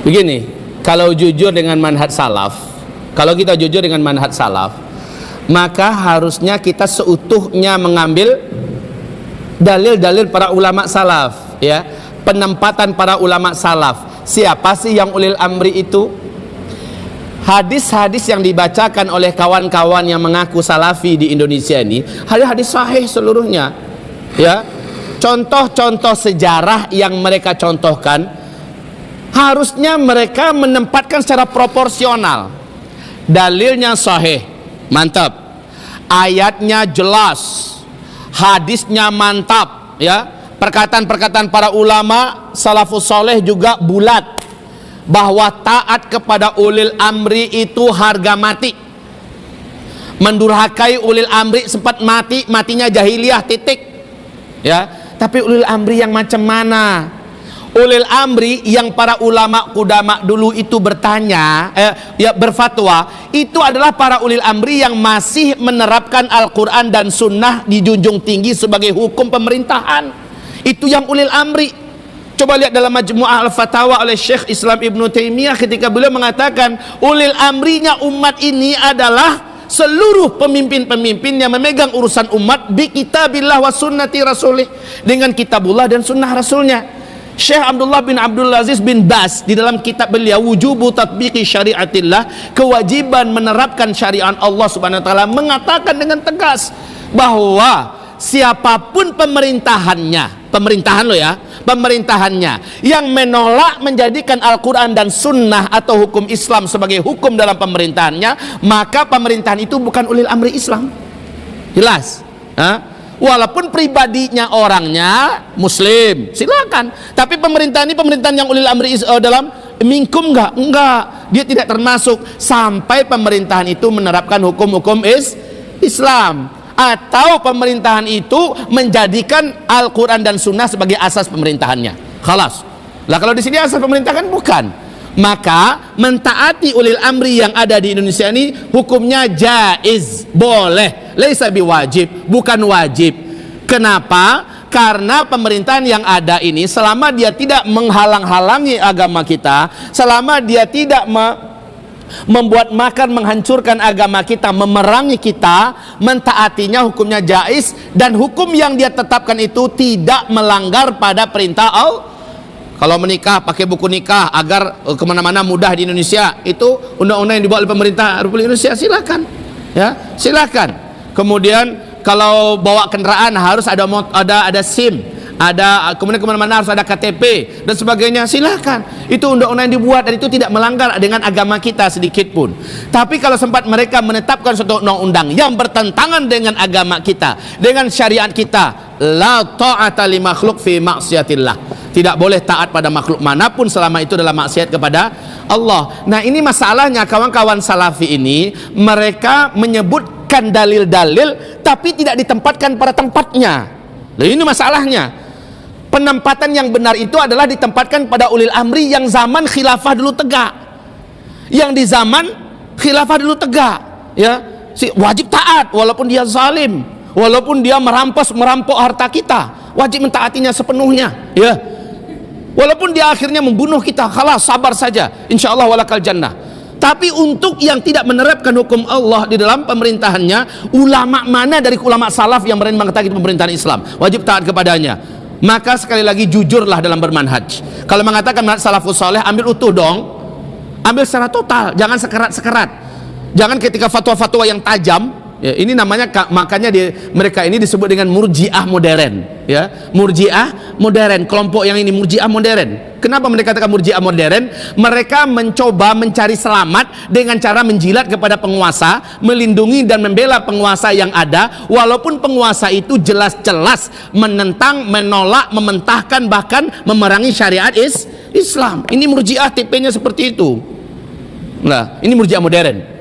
Begini, kalau jujur dengan manhaj salaf, kalau kita jujur dengan manhaj salaf, maka harusnya kita seutuhnya mengambil dalil-dalil para ulama salaf, ya, penempatan para ulama salaf. Siapa sih yang ulil amri itu? Hadis-hadis yang dibacakan oleh kawan-kawan yang mengaku salafi di Indonesia ini, hadis-hadis sahih seluruhnya, ya. Contoh-contoh sejarah yang mereka contohkan, harusnya mereka menempatkan secara proporsional. Dalilnya sahih, mantap. Ayatnya jelas, hadisnya mantap, ya. Perkataan-perkataan para ulama salafus soleh juga bulat, bahwa taat kepada ulil amri itu harga mati. Mendurhakai ulil amri sempat mati, matinya jahiliyah, titik, ya. Tapi ulil amri yang macam mana? Ulil amri yang para ulama kudama dulu itu bertanya, berfatwa, itu adalah para ulil amri yang masih menerapkan Al-Quran dan Sunnah dijunjung tinggi sebagai hukum pemerintahan. Itu yang ulil amri. Coba lihat dalam Majmu'ah Al-Fatawa oleh Syekh Islam Ibn Taimiyah, ketika beliau mengatakan ulil amrinya umat ini adalah seluruh pemimpin-pemimpin yang memegang urusan umat bi kitabillah wa sunnati rasulih, dengan kitabullah dan sunnah rasulnya. Syekh Abdullah bin Abdul Aziz bin Bas di dalam kitab beliau Wujubu Tatbiqi Syariatillah, kewajiban menerapkan syariat Allah Subhanahu wa taala, mengatakan dengan tegas bahwa siapapun pemerintahannya, pemerintahan lo ya, pemerintahannya yang menolak menjadikan Al-Quran dan Sunnah atau hukum Islam sebagai hukum dalam pemerintahannya, maka pemerintahan itu bukan ulil amri Islam. Jelas? Walaupun pribadinya orangnya Muslim, silakan. Tapi pemerintahan ini pemerintahan yang ulil amri dalam minkum enggak, dia tidak termasuk sampai pemerintahan itu menerapkan hukum-hukum Islam, atau pemerintahan itu menjadikan Al-Quran dan Sunnah sebagai asas pemerintahannya. Khalas. Lah kalau di sini asas pemerintahan bukan, maka mentaati ulil amri yang ada di Indonesia ini hukumnya jaiz, boleh, laisa biwajib, bukan wajib. Kenapa? Karena pemerintahan yang ada ini selama dia tidak menghalang-halangi agama kita, selama dia tidak membuat makar menghancurkan agama kita, memerangi kita, mentaatinya hukumnya jaiz, dan hukum yang dia tetapkan itu tidak melanggar pada perintah Allah. Kalau menikah pakai buku nikah agar kemana-mana mudah di Indonesia, itu undang-undang yang dibuat oleh pemerintah Republik Indonesia, silakan, ya, silakan. Kemudian kalau bawa kendaraan harus ada SIM, ada, kemudian kemana-mana harus ada KTP dan sebagainya, silahkan. Itu undang-undang yang dibuat dan itu tidak melanggar dengan agama kita sedikit pun. Tapi kalau sempat mereka menetapkan suatu undang-undang yang bertentangan dengan agama kita, dengan syariat kita, la ta'ata li makhluk fi maksiatillah, tidak boleh taat pada makhluk manapun selama itu adalah maksiat kepada Allah. Nah, ini masalahnya kawan-kawan salafi ini, mereka menyebutkan dalil-dalil tapi tidak ditempatkan pada tempatnya. Nah, ini masalahnya. Penempatan yang benar itu adalah ditempatkan pada ulil amri yang zaman khilafah dulu tegak. Yang di zaman khilafah dulu tegak, ya, wajib taat walaupun dia zalim, walaupun dia merampok harta kita, wajib mentaatinya sepenuhnya, ya. Walaupun dia akhirnya membunuh kita, khalas, sabar saja, insyaallah walakal jannah. Tapi untuk yang tidak menerapkan hukum Allah di dalam pemerintahannya, ulama mana dari ulama salaf yang berani mengatakan pemerintahan Islam wajib taat kepadanya? Maka sekali lagi jujurlah dalam bermanhaj. Kalau mengatakan manhaj salafus saleh, ambil utuh dong, ambil secara total, jangan sekerat-sekerat, jangan ketika fatwa-fatwa yang tajam, ya, ini namanya, makanya mereka ini disebut dengan murjiah modern, ya, murjiah modern, kelompok yang ini murjiah modern. Kenapa mereka katakan murjiah modern? Mereka mencoba mencari selamat dengan cara menjilat kepada penguasa, melindungi dan membela penguasa yang ada, walaupun penguasa itu jelas-jelas menentang, menolak, mementahkan, bahkan memerangi syariat Islam. Ini murjiah, tipenya seperti itu. Nah, ini murjiah modern.